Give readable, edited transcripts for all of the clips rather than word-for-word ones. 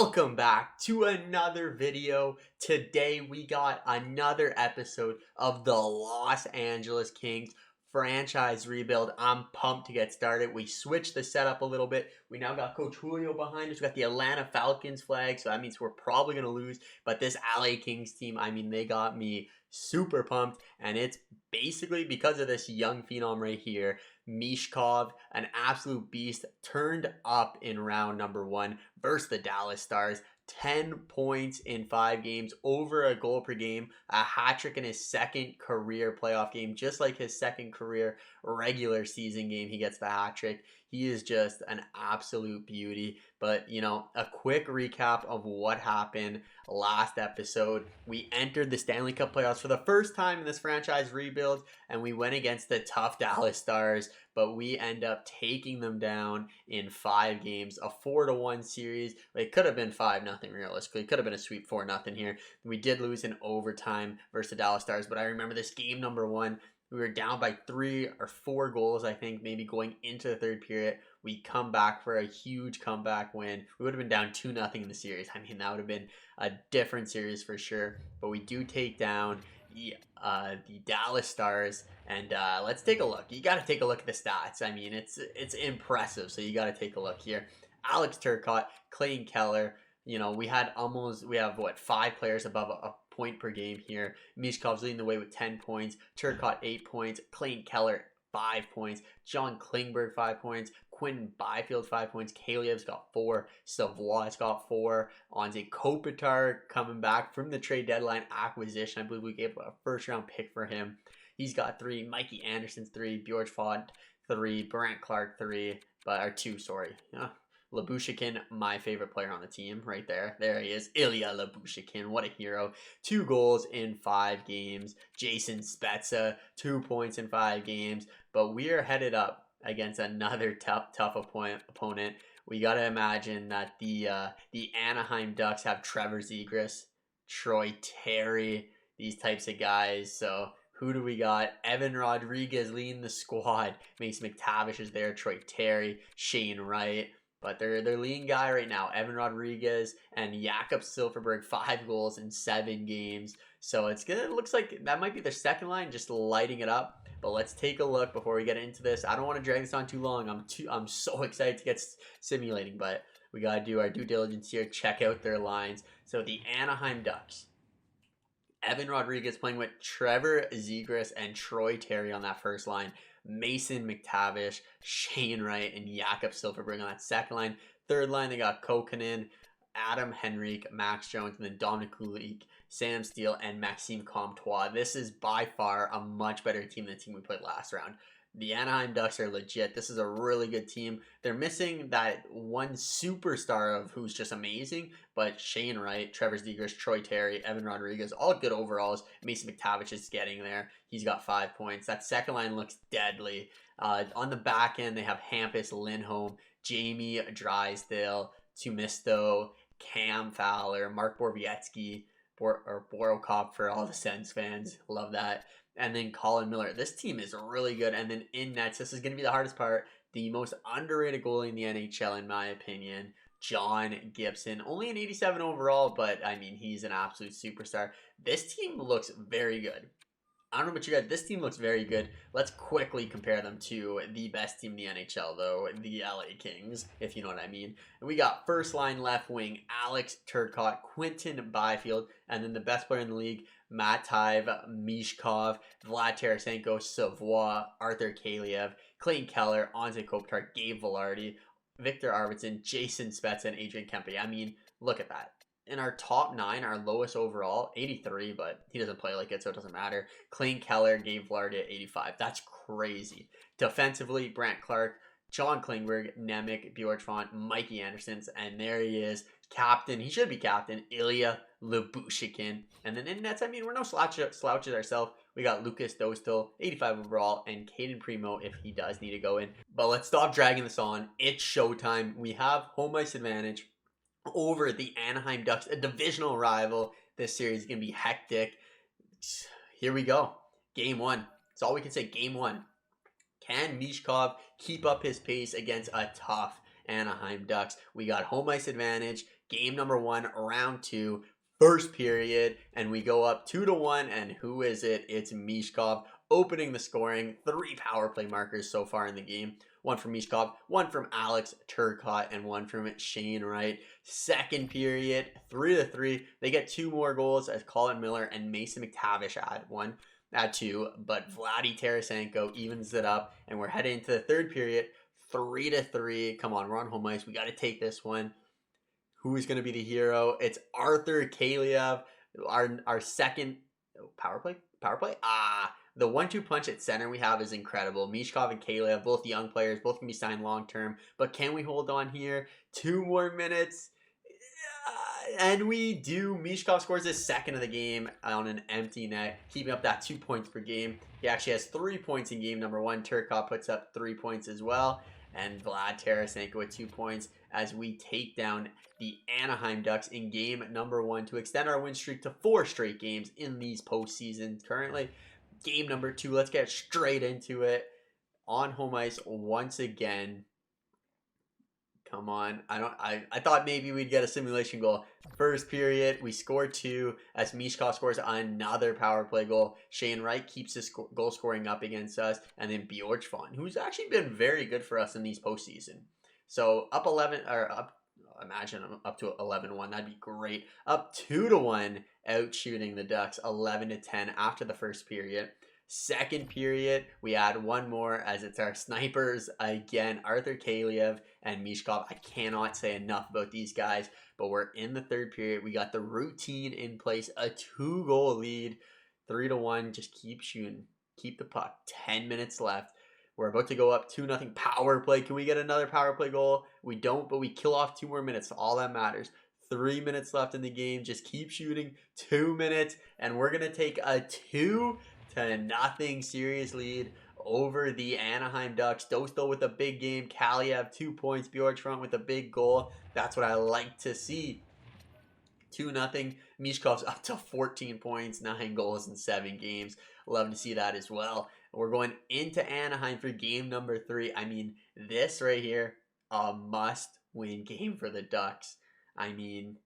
Welcome back to another video. Today we got another episode of the Los Angeles Kings franchise rebuild. I'm pumped to get started. We switched the setup a little bit. We now got Coach Julio behind us. We got the Atlanta Falcons flag, so that means we're probably going to lose. But this LA Kings team, they got me super pumped, and it's basically because of this young phenom right here. Mishkov, an absolute beast, turned up in round number 1 versus the Dallas Stars. 10 points in 5 games, over a goal per game, a hat trick in his second career playoff game, just like his second career regular season game. He gets the hat trick. He is just an absolute beauty. But, a quick recap of what happened last episode. We entered the Stanley Cup playoffs for the first time in this franchise rebuild, and we went against the tough Dallas Stars, but we end up taking them down in 5 games, a 4-1 series. It could have been 5-0 realistically. It could have been a sweep 4-0 here. We did lose in overtime versus the Dallas Stars, but I remember this game number 1. We were down by 3 or 4 goals, I think, maybe going into the third period. We come back for a huge comeback win. We would have been down 2-0 in the series. That would have been a different series for sure. But we do take down the Dallas Stars, and let's take a look. You got to take a look at the stats. It's impressive, so you got to take a look here. Alex Turcotte, Clayton Keller. We have 5 players above a point per game here. Mishkov's leading the way with 10 points. Turcotte 8 points. Clayton Keller 5 points. John Klingberg 5 points. Quentin Byfield 5 points. Kaliev's got 4. Savoie's got 4. Anze Kopitar coming back from the trade deadline acquisition. I believe we gave a first round pick for him. He's got 3. Mikey Anderson's 3. Bjorn Font 3. Brant Clark 3. But 2, sorry. Lyubushkin, my favorite player on the team right there. There he is. Ilya Lyubushkin. What a hero. 2 goals in 5 games. Jason Spezza, 2 points in 5 games. But we are headed up against another tough opponent. We got to imagine that the Anaheim Ducks have Trevor Zegras, Troy Terry, these types of guys. So who do we got? Evan Rodriguez leading the squad. Mason McTavish is there. Troy Terry, Shane Wright. But their leading guy right now, Evan Rodriguez and Jakob Silfverberg, 5 goals in 7 games. So it looks like that might be their second line, just lighting it up. But let's take a look before we get into this. I don't want to drag this on too long. I'm so excited to get simulating, but we got to do our due diligence here, check out their lines. So the Anaheim Ducks, Evan Rodriguez playing with Trevor Zegras and Troy Terry on that first line. Mason McTavish, Shane Wright, and Jakob Silfverberg on that second line. Third line, they got Kokkonen, Adam Henrique, Max Jones, and then Dominic Kulik, Sam Steele, and Maxime Comtois. This is by far a much better team than the team we played last round. The Anaheim Ducks are legit. This is a really good team. They're missing that one superstar of who's just amazing, but Shane Wright, Trevor Zegras, Troy Terry, Evan Rodriguez, all good overalls. Mason McTavish is getting there. He's got 5 points. That second line looks deadly. On the back end, they have Hampus Lindholm, Jamie Drysdale, Tumisto, Cam Fowler, Mark Borowiecki, or Borokop for all the Sens fans. Love that. And then Colin Miller. This team is really good. And then in nets, this is going to be the hardest part. The most underrated goalie in the NHL, in my opinion, John Gibson. Only an 87 overall, but he's an absolute superstar. This team looks very good. I don't know about you guys. This team looks very good. Let's quickly compare them to the best team in the NHL, though, the LA Kings, if you know what I mean. And we got first line left wing, Alex Turcotte, Quentin Byfield, and then the best player in the league, Matvei Mishkov, Vlad Tarasenko, Savoie, Arthur Kaliev, Clayton Keller, Anze Kopitar, Gabe Vilardi, Victor Arvidsson, Jason Spezza, and Adrian Kempe. Look at that. In our top 9, our lowest overall, 83, but he doesn't play like it, so it doesn't matter. Clayton Keller, Gabe Vilardi at 85. That's crazy. Defensively, Brant Clark, John Klingberg, Nemec, Bjorn Font, Mikey Andersons, and there he is. Captain, he should be captain, Ilya Lyubushkin. And then in nets, we're no slouches ourselves. We got Lucas Dostal, 85 overall, and Caden Primo if he does need to go in. But let's stop dragging this on. It's showtime. We have home ice advantage over the Anaheim Ducks, a divisional rival. This series is going to be hectic. Here we go. Game 1. That's all we can say. Game 1. Can Mishkov keep up his pace against a tough Anaheim Ducks? We got home ice advantage. Game number 1, round 2, first period, and we go up 2-1. And who is it? It's Mishkov opening the scoring. 3 power play markers so far in the game. 1 from Mishkov, 1 from Alex Turcotte, and 1 from Shane Wright. Second period, 3-3. They get 2 more goals as Colin Miller and Mason McTavish add 2, but Vladdy Tarasenko evens it up, and we're heading into the third period, 3-3. Come on, we're on home ice. We got to take this one. Who is going to be the hero? It's Arthur Kaliev, our second power play. The 1-2 punch at center we have is incredible. Mishkov and Kaliev, both young players, both can be signed long term. But can we hold on here? 2 more minutes. And we do. Mishkov scores his second of the game on an empty net, keeping up that 2 points per game. He actually has 3 points in game number 1. Turcotte puts up 3 points as well. And Vlad Tarasenko with 2 points as we take down the Anaheim Ducks in game number 1 to extend our win streak to 4 straight games in these postseasons currently. Game number 2, let's get straight into it. On home ice once again. Come on. I thought maybe we'd get a simulation goal. First period, we score 2 as Mishkov scores another power play goal. Shane Wright keeps his goal scoring up against us. And then Bjorkstrand, who's actually been very good for us in these postseason. So up 11, or up, imagine up to 11-1. That'd be great. Up 2-1, out shooting the Ducks 11-10 after the first period. Second period, we add 1 more as it's our snipers again, Arthur Kaliev and Mishkov. I cannot say enough about these guys, but we're in the third period. We got the routine in place, a 2-goal lead, 3-1. Just keep shooting, keep the puck. 10 minutes left. We're about to go up 2-0 power play. Can we get another power play goal? We don't, but we kill off 2 more minutes. All that matters. 3 minutes left in the game. Just keep shooting. 2 minutes, and we're gonna take a 2-0 series lead over the Anaheim Ducks. Dosto with a big game. Kaliev 2 points. Bjorkstrand with a big goal. That's what I like to see. 2-0. Mishkov's up to 14 points, 9 goals in 7 games. Love to see that as well. We're going into Anaheim for game number 3. I mean, this right here, a must-win game for the Ducks. I mean,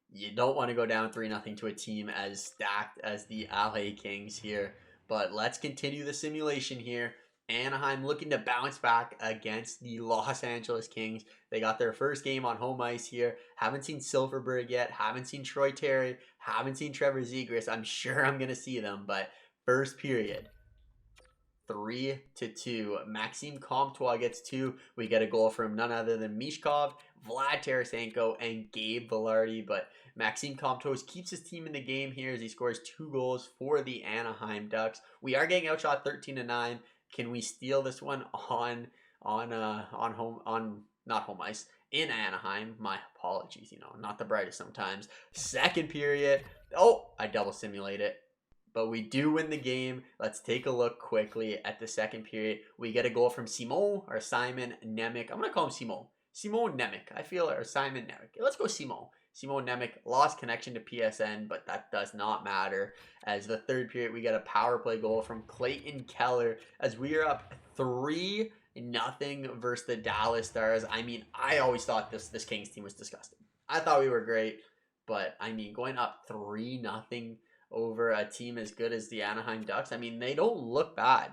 you don't want to go down 3-0 to a team as stacked as the LA Kings here. But let's continue the simulation here. Anaheim looking to bounce back against the Los Angeles Kings. They got their first game on home ice here. Haven't seen Silverberg yet. Haven't seen Troy Terry. Haven't seen Trevor Zegras. I'm sure I'm going to see them. But first period, 3-2. Maxime Comtois gets 2. We get a goal from none other than Mishkov, Vlad Tarasenko, and Gabe Vilardi. But Maxime Comtois keeps his team in the game here as he scores 2 goals for the Anaheim Ducks. We are getting outshot 13-9. Can we steal this one not home ice, in Anaheim? My apologies, not the brightest sometimes. Second period. Oh, I double simulate it. But we do win the game. Let's take a look quickly at the second period. We get a goal from Simon Nemec. I'm going to call him Simon Nemec. I feel, or Simon Nemec. Let's go Simon Nemec. Lost connection to PSN, but that does not matter. As the third period, we get a power play goal from Clayton Keller as we are up 3-0 versus the Dallas Stars. I mean, I always thought this Kings team was disgusting. I thought we were great, but I mean, going up 3-0 over a team as good as the Anaheim Ducks, I mean, they don't look bad.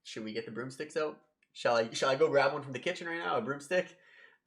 Should we get the broomsticks out? Shall I go grab one from the kitchen right now, a broomstick?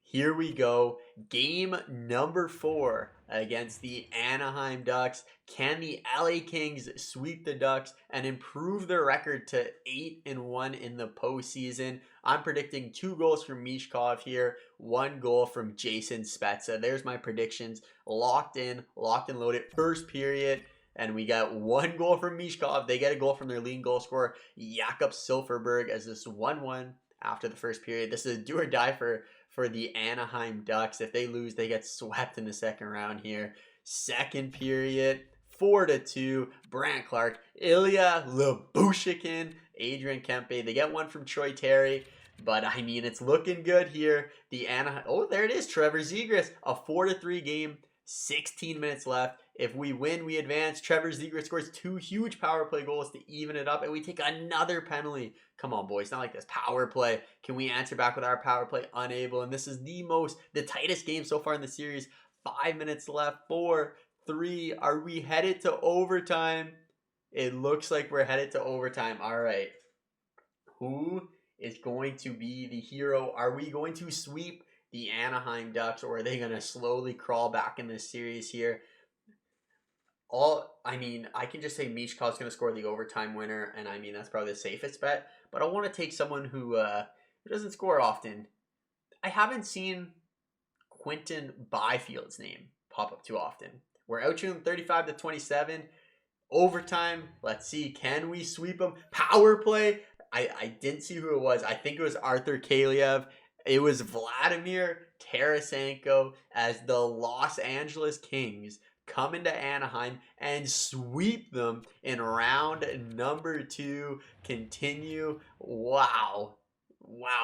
Here we go. Game number 4 against the Anaheim Ducks. Can the LA Kings sweep the Ducks and improve their record to 8-1 in the postseason? I'm predicting 2 goals from Mishkov here, 1 goal from Jason Spezza. There's my predictions. Locked and loaded. First period. And we got 1 goal from Mishkov. They get a goal from their leading goal scorer, Jakob Silfverberg, as this 1-1 after the first period. This is a do or die for the Anaheim Ducks. If they lose, they get swept in the second round here. Second period, 4-2. Brant Clark, Ilya Lyubushkin, Adrian Kempe. They get 1 from Troy Terry. But, I mean, it's looking good here. The Anaheim... Oh, there it is. Trevor Zegras. A 4-3 game. 16 minutes left. If we win, we advance. Trevor Zegras scores 2 huge power play goals to even it up, and we take another penalty. Come on, boys, not like this. Power play. Can we answer back with our power play? Unable. And this is the tightest game so far in the series. 5 minutes left. 4, 3. Are we headed to overtime? It looks like we're headed to overtime. All right. Who is going to be the hero? Are we going to sweep the Anaheim Ducks, or are they going to slowly crawl back in this series here? I can just say Mishkov's going to score the overtime winner, and I mean that's probably the safest bet. But I want to take someone who doesn't score often. I haven't seen Quinton Byfield's name pop up too often. We're outshooting 35-27. Overtime. Let's see. Can we sweep them? Power play. I didn't see who it was. I think it was Arthur Kaliev. It was Vladimir Tarasenko as the Los Angeles Kings come into Anaheim and sweep them in round number 2. Continue. Wow.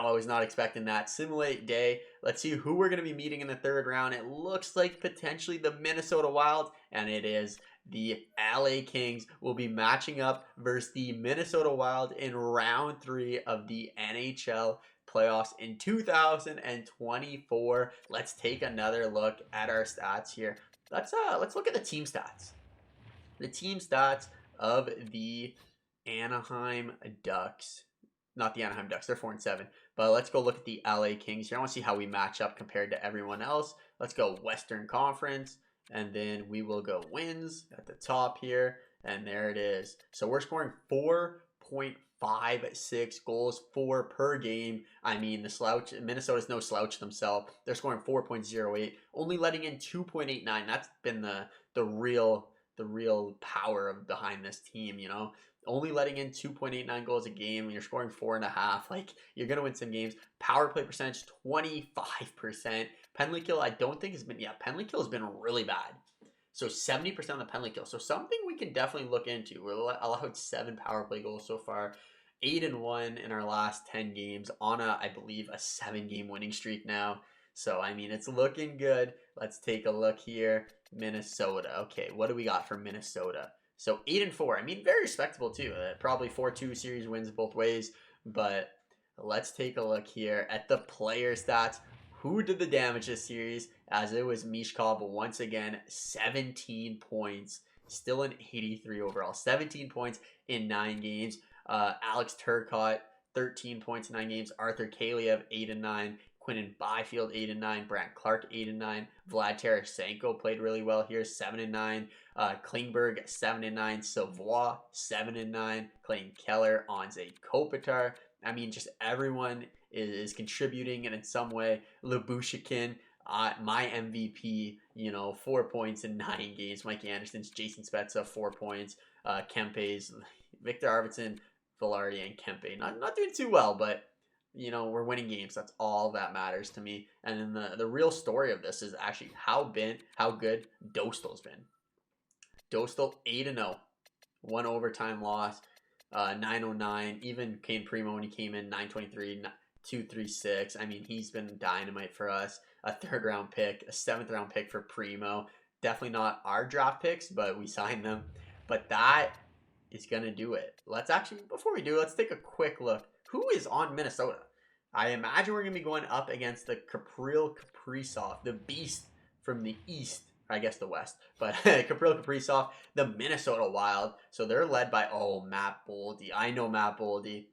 I was not expecting that. Simulate day. Let's see who we're going to be meeting in the third round. It looks like potentially the Minnesota Wild, and it is. The LA Kings will be matching up versus the Minnesota Wild in round 3 of the NHL playoffs in 2024. Let's take another look at our stats here. Let's look at the team stats. The team stats of the Anaheim Ducks. Not the Anaheim Ducks, they're 4-7. But let's go look at the LA Kings here. I want to see how we match up compared to everyone else. Let's go Western Conference. And then we will go wins at the top here. And there it is. So we're scoring 4.56 goals, 4 per game. I mean, Minnesota's no slouch themselves. They're scoring 4.08, only letting in 2.89. That's been the real power behind this team, you know. Only letting in 2.89 goals a game, and you're scoring 4.5. Like, you're going to win some games. Power play percentage, 25%. Penalty kill, I don't think has been, penalty kill has been really bad. So 70% on the penalty kill. So something we can definitely look into. We're allowed 7 power play goals so far. 8-1 in our last 10 games on I believe, a 7-game winning streak now. So, I mean, it's looking good. Let's take a look here. Minnesota. Okay, what do we got for Minnesota? So 8-4. I mean, very respectable too. Probably 4-2 series wins both ways. But let's take a look here at the player stats. Who did the damage this series? As it was Mishkov once again. 17 points. Still an 83 overall. 17 points in 9 games. Alex Turcotte, 13 points in 9 games. Arthur Kaliev, 8-9. Quinton Byfield, 8-9. Brant Clark, 8-9. Vlad Tarasenko played really well here, 7-9. Klingberg, 7-9. Savoie, 7-9. Clayton Keller, Anze Kopitar. I mean, just everyone is contributing in some way. Lubushikin, my MVP, 4 points in 9 games. Mike Anderson's, Jason Spezza, 4 points. Kempe's, Victor Arvidsson, Velarde, and Kempe. Not doing too well, but we're winning games. That's all that matters to me. And then the real story of this is actually how good Dostal's been. Dostal 8-0, 1 overtime loss, 909. Even Kane Primo when he came in, 923, 236. I mean, he's been dynamite for us. A 3rd round pick, a 7th round pick for Primo. Definitely not our draft picks, but we signed them. But that is gonna do it. Before we do, let's take a quick look. Who is on Minnesota? I imagine we're going to be going up against the Kirill Kaprizov, the beast from the East, I guess the West, but Kirill Kaprizov, the Minnesota Wild. So they're led by, Matt Boldy. I know Matt Boldy,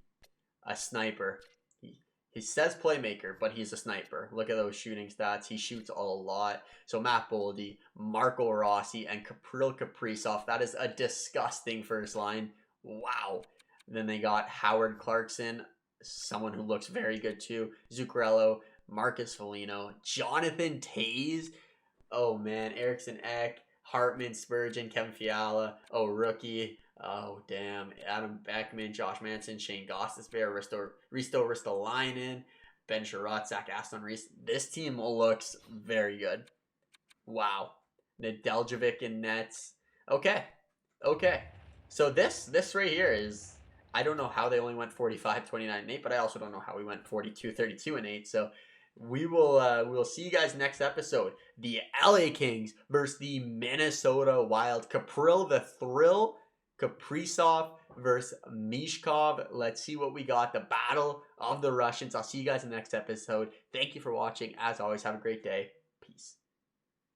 a sniper. He says playmaker, but he's a sniper. Look at those shooting stats. He shoots a lot. So Matt Boldy, Marco Rossi, and Kirill Kaprizov. That is a disgusting first line. Wow. Then they got Howard Clarkson, someone who looks very good too. Zuccarello, Marcus Foligno, Jonathan Toews. Oh man, Eriksson Ek, Hartman, Spurgeon, Kevin Fiala. Oh, rookie. Oh, damn. Adam Beckman, Josh Manson, Shane Gostisbehere, Risto Ristolainen, Ben Sherratt, Zach Aston Reese. This team looks very good. Wow. Nedeljkovic in nets. Okay. So this right here is, I don't know how they only went 45, 29, and 8, but I also don't know how we went 42, 32, and 8. So we'll see you guys next episode. The LA Kings versus the Minnesota Wild. Kapril the Thrill, Kaprizov versus Mishkov. Let's see what we got. The Battle of the Russians. I'll see you guys in the next episode. Thank you for watching. As always, have a great day. Peace.